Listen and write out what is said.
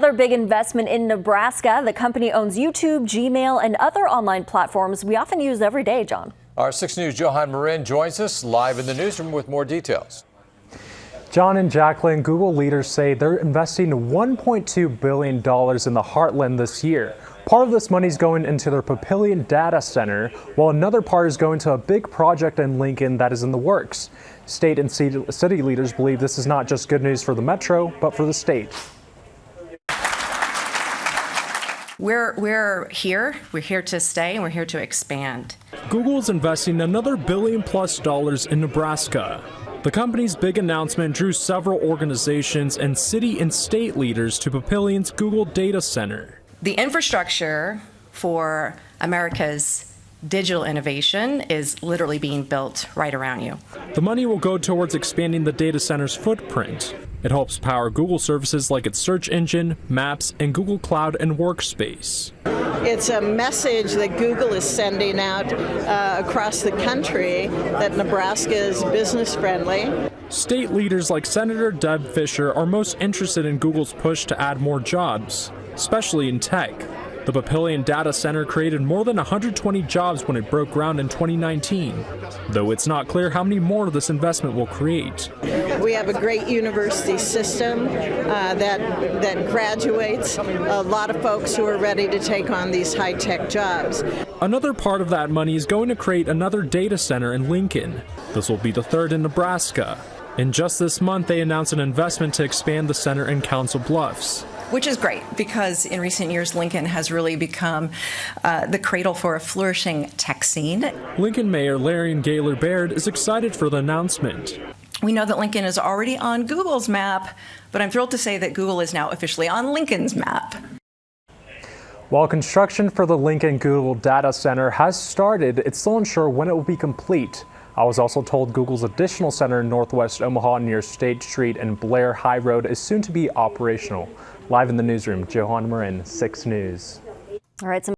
Another big investment in Nebraska. The company owns YouTube, Gmail, and other online platforms we often use every day, John. Our 6 News' Johan Marin joins us live in the newsroom with more details. John and Jacqueline, Google leaders say they're investing $1.2 billion in the heartland this year. Part of this money is going into their Papillion data center, while another part is going to a big project in Lincoln that is in the works. State and city leaders believe this is not just good news for the metro, but for the state. We're here to stay, and we're here to expand. Google is investing another $1 billion+ in Nebraska. The company's big announcement drew several organizations and city and state leaders to Papillion's Google data center. The infrastructure for America's digital innovation is literally being built right around you. The money will go towards expanding the data center's footprint. It helps power Google services like its search engine, Maps, and Google Cloud and Workspace. It's a message that Google is sending out across the country that Nebraska is business friendly. State leaders like Senator Deb Fischer are most interested in Google's push to add more jobs, especially in tech. The Papillion data center created more than 120 jobs when it broke ground in 2019, though it's not clear how many more this investment will create. We have a great university system that graduates a lot of folks who are ready to take on these high-tech jobs. Another part of that money is going to create another data center in Lincoln. This will be the third in Nebraska. And just this month, they announced an investment to expand the center in Council Bluffs. Which is great, because in recent years, Lincoln has really become the cradle for a flourishing tech scene. Lincoln Mayor Larry Gaylor Baird is excited for the announcement. We know that Lincoln is already on Google's map, but I'm thrilled to say that Google is now officially on Lincoln's map. While construction for the Lincoln Google data center has started, it's still unsure when it will be complete. I was also told Google's additional center in northwest Omaha near State Street and Blair High Road is soon to be operational. Live in the newsroom, Johan Marin, 6 News. All right.